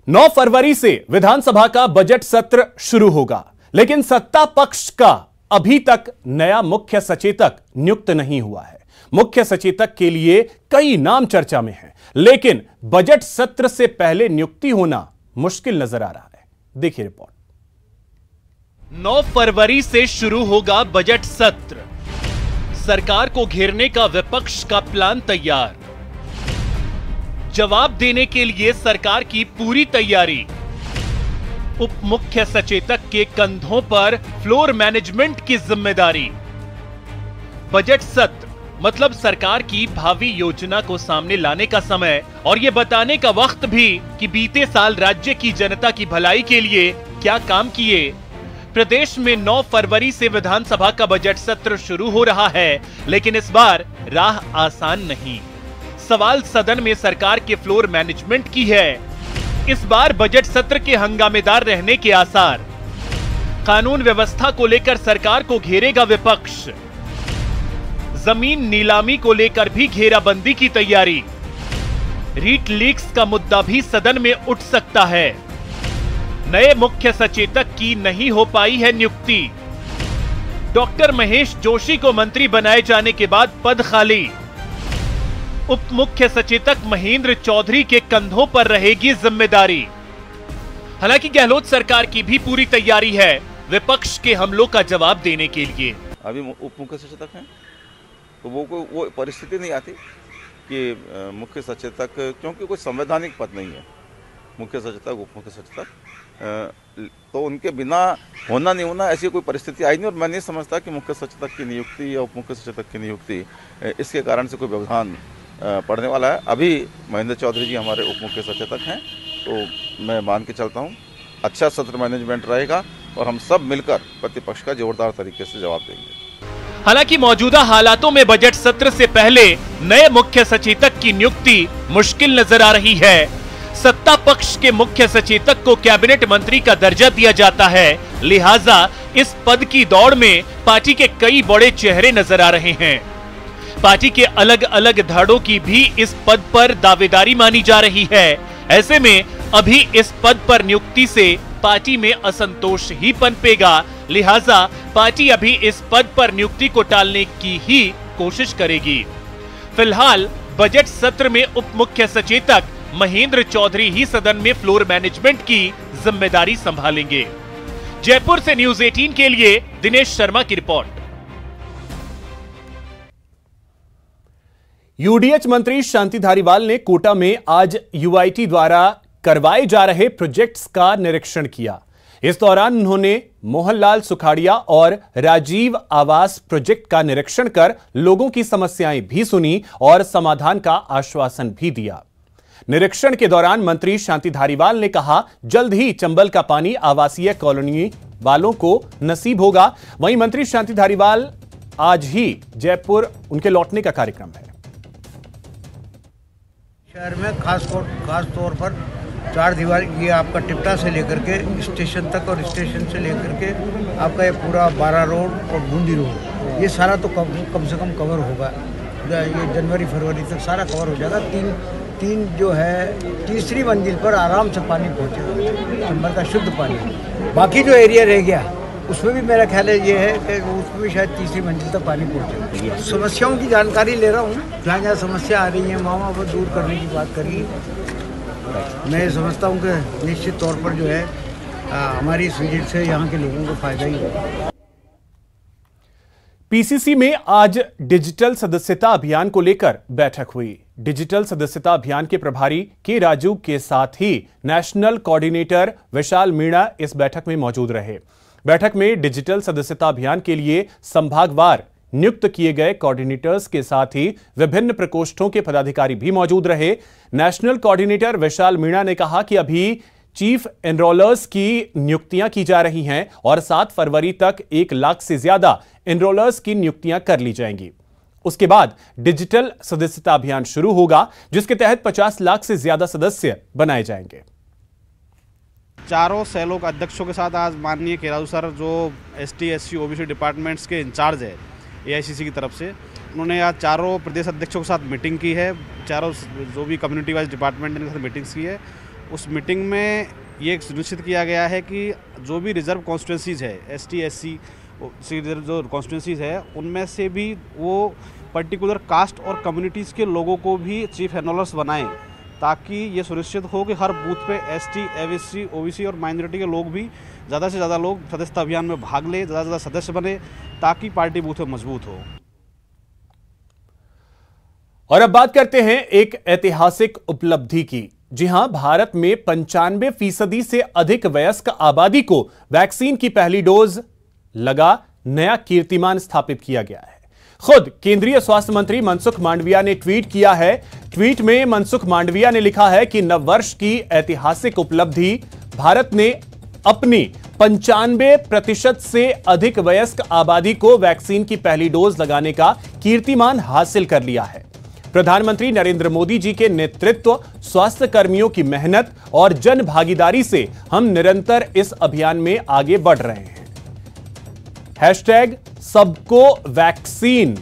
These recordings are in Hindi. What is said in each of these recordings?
9 फरवरी से विधानसभा का बजट सत्र शुरू होगा, लेकिन सत्ता पक्ष का अभी तक नया मुख्य सचेतक नियुक्त नहीं हुआ है। मुख्य सचेतक के लिए कई नाम चर्चा में हैं, लेकिन बजट सत्र से पहले नियुक्ति होना मुश्किल नजर आ रहा है। देखिए रिपोर्ट। 9 फरवरी से शुरू होगा बजट सत्र। सरकार को घेरने का विपक्ष का प्लान तैयार। जवाब देने के लिए सरकार की पूरी तैयारी। उप मुख्य सचेतक के कंधों पर फ्लोर मैनेजमेंट की जिम्मेदारी। बजट सत्र मतलब सरकार की भावी योजना को सामने लाने का समय और यह बताने का वक्त भी कि बीते साल राज्य की जनता की भलाई के लिए क्या काम किए। प्रदेश में 9 फरवरी से विधानसभा का बजट सत्र शुरू हो रहा है, लेकिन इस बार राह आसान नहीं। सवाल सदन में सरकार के फ्लोर मैनेजमेंट की है। इस बार बजट सत्र के हंगामेदार रहने के आसार। कानून व्यवस्था को लेकर सरकार को घेरेगा विपक्ष। जमीन नीलामी को लेकर भी घेराबंदी की तैयारी। रीट लीक्स का मुद्दा भी सदन में उठ सकता है। नए मुख्य सचेतक की नहीं हो पाई है नियुक्ति। डॉक्टर महेश जोशी को मंत्री बनाए जाने के बाद पद खाली। उप मुख्य सचेतक महेंद्र चौधरी के कंधों पर रहेगी जिम्मेदारी। हालांकि गहलोत सरकार की भी पूरी तैयारी है विपक्ष के हमलों का जवाब देने के लिए। अभी उप मुख्य सचेतक हैं, तो वो परिस्थिति नहीं आती कि मुख्य सचेतक, क्योंकि कोई संवैधानिक पद नहीं है मुख्य सचेतक उप मुख्य सचेतक, तो उनके बिना होना नहीं होना ऐसी कोई परिस्थिति आई नहीं। और मैं नहीं समझता कि मुख्य सचेतक की नियुक्ति या उप मुख्य सचेतक की नियुक्ति इसके कारण से कोई व्यवधान पड़ने वाला है। अभी महेंद्र चौधरी जी हमारे उप मुख्य सचेतक हैं, तो मैं मान के चलता हूँ अच्छा सत्र मैनेजमेंट रहेगा और हम सब मिलकर प्रतिपक्ष का जोरदार तरीके से जवाब देंगे। हालांकि मौजूदा हालातों में बजट सत्र से पहले नए मुख्य सचेतक की नियुक्ति मुश्किल नजर आ रही है। सत्ता पक्ष के मुख्य सचेतक को कैबिनेट मंत्री का दर्जा दिया जाता है, लिहाजा इस पद की दौड़ में पार्टी के कई बड़े चेहरे नजर आ रहे हैं। पार्टी के अलग अलग धड़ों की भी इस पद पर दावेदारी मानी जा रही है। ऐसे में अभी इस पद पर नियुक्ति से पार्टी में असंतोष ही पनपेगा, लिहाजा पार्टी अभी इस पद पर नियुक्ति को टालने की ही कोशिश करेगी। फिलहाल बजट सत्र में उप मुख्य सचेतक महेंद्र चौधरी ही सदन में फ्लोर मैनेजमेंट की जिम्मेदारी संभालेंगे। जयपुर से न्यूज़ 18 के लिए दिनेश शर्मा की रिपोर्ट। यूडीएच मंत्री शांति धारीवाल ने कोटा में आज यूआईटी द्वारा करवाए जा रहे प्रोजेक्ट्स का निरीक्षण किया। इस दौरान उन्होंने मोहनलाल सुखाड़िया और राजीव आवास प्रोजेक्ट का निरीक्षण कर लोगों की समस्याएं भी सुनी और समाधान का आश्वासन भी दिया। निरीक्षण के दौरान मंत्री शांति धारीवाल ने कहा, जल्द ही चंबल का पानी आवासीय कॉलोनी वालों को नसीब होगा। वहीं मंत्री शांति धारीवाल आज ही जयपुर उनके लौटने का कार्यक्रम है। शहर में खास तौर पर 4 दीवारी, ये आपका टिप्टा से लेकर के स्टेशन तक और स्टेशन से लेकर के आपका ये पूरा 12 रोड और बूंदी रोड, ये सारा तो कम से कम कवर होगा। ये जनवरी फरवरी तक सारा कवर हो जाएगा। तीन जो है तीसरी मंजिल पर आराम से पानी पहुँचेगा, चंबल का शुद्ध पानी। बाकी जो एरिया रह गया उसमें भी मेरा ख्याल है ये है कि उसमें भी शायद तीसरी मंजिल तक पानी पहुँचेगा। समस्याओं की जानकारी ले रहा हूँ, जहाँ जहाँ समस्या आ रही है वहाँ वो दूर करने की बात करी। मैं समझता हूँ कि निश्चित तौर पर जो है हमारी इस विजिट से यहाँ के लोगों को फायदा ही होगा। पीसीसी में आज डिजिटल सदस्यता अभियान को लेकर बैठक हुई। डिजिटल सदस्यता अभियान के प्रभारी के राजू के साथ ही नेशनल कोऑर्डिनेटर विशाल मीणा इस बैठक में मौजूद रहे। बैठक में डिजिटल सदस्यता अभियान के लिए संभागवार नियुक्त किए गए कोऑर्डिनेटर्स के साथ ही विभिन्न प्रकोष्ठों के पदाधिकारी भी मौजूद रहे। नेशनल कोऑर्डिनेटर विशाल मीणा ने कहा कि अभी चीफ एनरोलर्स की नियुक्तियां की जा रही हैं और 7 फरवरी तक 1 लाख से ज्यादा एनरोलर्स की नियुक्तियां कर ली जाएंगी। उसके बाद डिजिटल सदस्यता अभियान शुरू होगा, जिसके तहत 50 लाख से ज्यादा सदस्य बनाए जाएंगे। चारों सेलों के अध्यक्षों के साथ आज माननीय केराजू सर, जो एसटी एससी ओबीसी डिपार्टमेंट्स के इंचार्ज है एआईसीसी की तरफ से, उन्होंने आज चारों प्रदेश अध्यक्षों के साथ मीटिंग की है। चारों जो भी कम्युनिटी वाइज डिपार्टमेंट के साथ मीटिंग्स की है उस मीटिंग में ये सुनिश्चित किया गया है कि जो भी रिजर्व कॉन्स्टिट्यूंसीज है, ST SC जो कॉन्स्टिट्यूंसीज है, उनमें से भी वो पर्टिकुलर कास्ट और कम्युनिटीज़ के लोगों को भी चीफ एनरोलर्स बनाएं, ताकि ये सुनिश्चित हो कि हर बूथ पे ST, SC, OBC और माइनॉरिटी के लोग भी ज़्यादा से ज़्यादा लोग सदस्यता अभियान में भाग लें, ज़्यादा से ज़्यादा सदस्य बने, ताकि पार्टी बूथ में मजबूत हो। और अब बात करते हैं एक ऐतिहासिक उपलब्धि की। जी हां, भारत में 95% से अधिक वयस्क आबादी को वैक्सीन की पहली डोज लगा नया कीर्तिमान स्थापित किया गया है। खुद केंद्रीय स्वास्थ्य मंत्री मनसुख मांडविया ने ट्वीट किया है। ट्वीट में मनसुख मांडविया ने लिखा है कि नववर्ष की ऐतिहासिक उपलब्धि, भारत ने अपनी 95% से अधिक वयस्क आबादी को वैक्सीन की पहली डोज लगाने का कीर्तिमान हासिल कर लिया है। प्रधानमंत्री नरेंद्र मोदी जी के नेतृत्व, स्वास्थ्य कर्मियों की मेहनत और जन भागीदारी से हम निरंतर इस अभियान में आगे बढ़ रहे हैं। हैशटैग सबको वैक्सीन,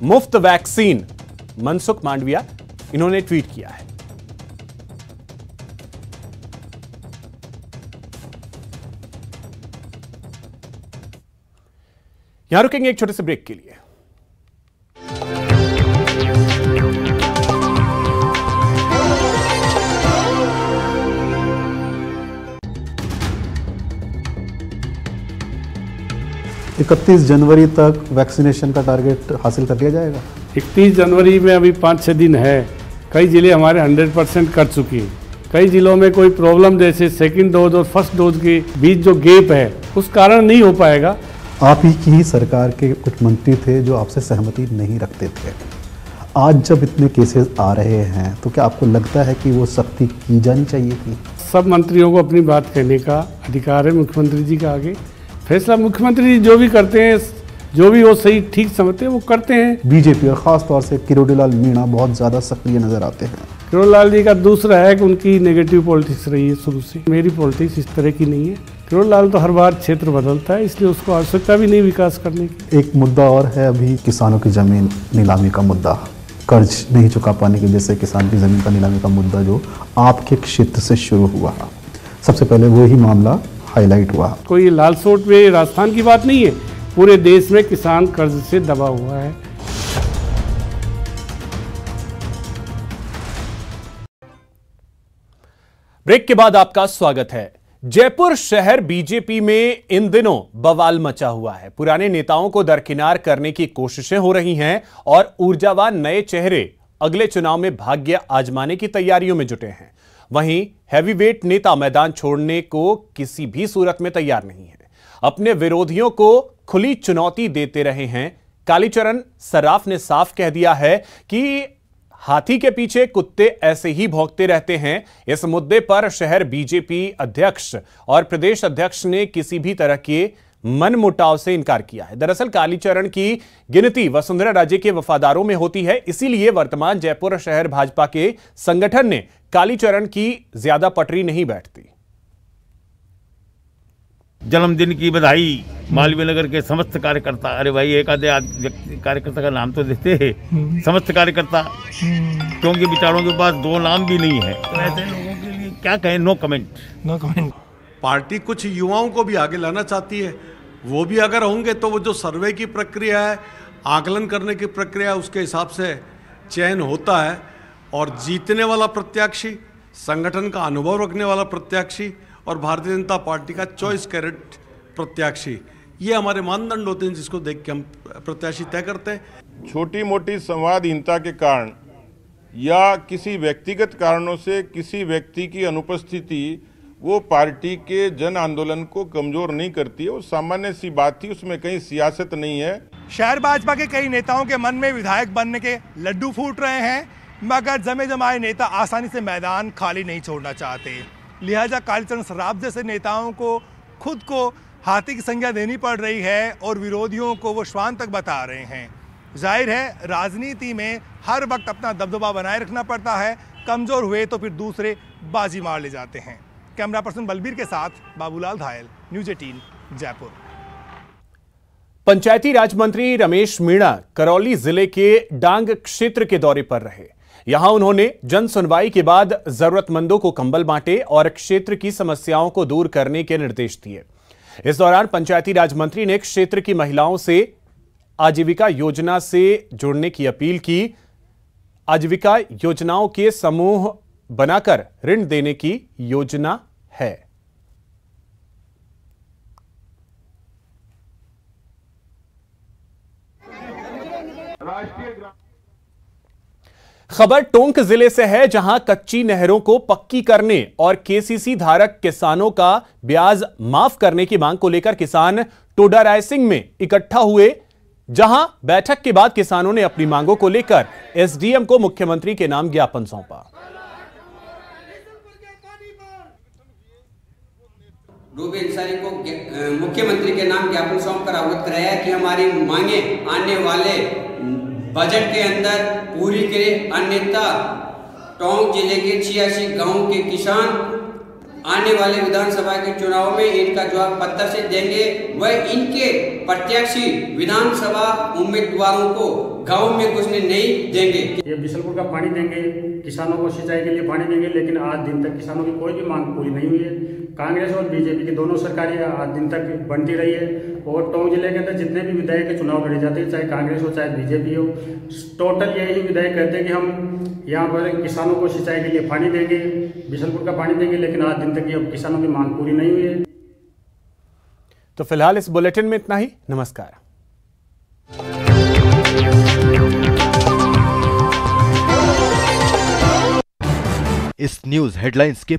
मुफ्त वैक्सीन, मनसुख मांडविया इन्होंने ट्वीट किया है। यहां रुकेंगे एक छोटे से ब्रेक के लिए। 31 जनवरी तक वैक्सीनेशन का टारगेट हासिल कर लिया जाएगा। 31 जनवरी में अभी 5-6 दिन है। कई जिले हमारे 100% कर चुकी हैं। कई जिलों में कोई प्रॉब्लम, जैसे सेकंड डोज और फर्स्ट डोज के बीच जो गैप है, उस कारण नहीं हो पाएगा। आप ही की सरकार के कुछ मंत्री थे जो आपसे सहमति नहीं रखते थे। आज जब इतने केसेस आ रहे हैं तो क्या आपको लगता है कि वो सख्ती की जानी चाहिए थी? सब मंत्रियों को अपनी बात कहने का अधिकार है मुख्यमंत्री जी का। आगे फैसला मुख्यमंत्री जी जो भी करते हैं, जो भी वो सही ठीक समझते हैं वो करते हैं। बीजेपी और खास तौर से किरोड़ीलाल मीणा बहुत ज़्यादा सक्रिय नजर आते हैं। किरोड़ीलाल जी का दूसरा है कि उनकी नेगेटिव पॉलिटिक्स रही है शुरू से। मेरी पॉलिटिक्स इस तरह की नहीं है। किरोड़ीलाल तो हर बार क्षेत्र बदलता है, इसलिए उसको आवश्यकता भी नहीं विकास करने की। एक मुद्दा और है अभी किसानों की जमीन नीलामी का मुद्दा, कर्ज नहीं चुका पाने की वजह से किसान की जमीन का नीलामी का मुद्दा जो आपके क्षेत्र से शुरू हुआ, सबसे पहले वही मामला हाईलाइट हुआ। कोई लाल सोट में राजस्थान की बात नहीं है, पूरे देश में किसान कर्ज से दबा हुआ है। ब्रेक के बाद आपका स्वागत है। जयपुर शहर बीजेपी में इन दिनों बवाल मचा हुआ है। पुराने नेताओं को दरकिनार करने की कोशिशें हो रही हैं और ऊर्जावान नए चेहरे अगले चुनाव में भाग्य आजमाने की तैयारियों में जुटे हैं। वहीं हैवीवेट नेता मैदान छोड़ने को किसी भी सूरत में तैयार नहीं है। अपने विरोधियों को खुली चुनौती देते रहे हैं। कालीचरण सराफ ने साफ कह दिया है कि हाथी के पीछे कुत्ते ऐसे ही भौंकते रहते हैं। इस मुद्दे पर शहर बीजेपी अध्यक्ष और प्रदेश अध्यक्ष ने किसी भी तरह के मनमुटाव से इनकार किया है। दरअसल कालीचरण की गिनती वसुंधरा राजे के वफादारों में होती है, इसीलिए वर्तमान जयपुर शहर भाजपा के संगठन ने कालीचरण की ज्यादा पटरी नहीं बैठती। जन्मदिन की बधाई मालवीय नगर के समस्त कार्यकर्ता, अरे भाई एक आधे कार्यकर्ता का नाम तो देते हैं, समस्त कार्यकर्ता, क्योंकि विचारों के पास दो नाम भी नहीं है, तो ऐसे लोगों के लिए क्या कहें, नो कमेंट। पार्टी कुछ युवाओं को भी आगे लाना चाहती है, वो भी अगर होंगे तो वो जो सर्वे की प्रक्रिया है, आकलन करने की प्रक्रिया, उसके हिसाब से चयन होता है और जीतने वाला प्रत्याशी, संगठन का अनुभव रखने वाला प्रत्याशी और भारतीय जनता पार्टी का चॉइस कैरेट प्रत्याशी, ये हमारे मानदंड होते हैं जिसको देख के हम प्रत्याशी तय करते हैं। छोटी मोटी संवादहीनता के कारण या किसी व्यक्तिगत कारणों से किसी व्यक्ति की अनुपस्थिति वो पार्टी के जन आंदोलन को कमजोर नहीं करती है, वो सामान्य सी बात थी, उसमें कहीं सियासत नहीं है। शहर भाजपा के कई नेताओं के मन में विधायक बनने के लड्डू फूट रहे हैं, मगर जमे जमाए नेता आसानी से मैदान खाली नहीं छोड़ना चाहते। लिहाजा कालीचरण सराफ जैसे नेताओं को खुद को हाथी की संज्ञा देनी पड़ रही है और विरोधियों को वो श्वान तक बता रहे हैं। जाहिर है राजनीति में हर वक्त अपना दबदबा बनाए रखना पड़ता है, कमजोर हुए तो फिर दूसरे बाजी मार ले जाते हैं। कैमरा पर्सन बलबीर के साथ बाबूलाल धायल, न्यूज़ 18 जयपुर। पंचायती राज मंत्री रमेश मीणा करौली जिले के डांग क्षेत्र के दौरे पर रहे। यहां उन्होंने जन सुनवाई के बाद जरूरतमंदों को कंबल बांटे और क्षेत्र की समस्याओं को दूर करने के निर्देश दिए। इस दौरान पंचायती राज मंत्री ने क्षेत्र की महिलाओं से आजीविका योजना से जुड़ने की अपील की। आजीविका योजनाओं के समूह बनाकर ऋण देने की योजना है। खबर टोंक जिले से है, जहां कच्ची नहरों को पक्की करने और केसीसी धारक किसानों का ब्याज माफ करने की मांग को लेकर किसान टोडा रायसिंह में इकट्ठा हुए। जहां बैठक के बाद किसानों ने अपनी मांगों को लेकर एसडीएम को मुख्यमंत्री के नाम ज्ञापन सौंपा। डूबे अंसारी को मुख्यमंत्री के नाम ज्ञापन सौंप कर अवगत कराया कि हमारी मांगे आने वाले बजट के अंदर पूरी करें, अन्यथा टोंक जिले के 86 गांव के किसान आने वाले विधानसभा के चुनाव में इनका जवाब पत्र से देंगे। वह इनके प्रत्याशी विधानसभा उम्मीदवारों को गांव में घुसने नहीं देंगे। ये बिशलपुर का पानी देंगे, किसानों को सिंचाई के लिए पानी देंगे, लेकिन आज दिन तक किसानों की कोई भी मांग पूरी नहीं हुई है। कांग्रेस और बीजेपी की दोनों सरकारें आज दिन तक बनती रही है और टोंक जिले के अंदर जितने भी विधायक के चुनाव लड़े जाते हैं, चाहे कांग्रेस हो चाहे बीजेपी हो, टोटल यही विधायक कहते हैं कि हम यहाँ पर किसानों को सिंचाई के लिए पानी देंगे, बिशलपुर का पानी देंगे, लेकिन आज दिन तक ये किसानों की मांग पूरी नहीं हुई है। तो फिलहाल इस बुलेटिन में इतना ही। नमस्कार। इस न्यूज हेडलाइंस के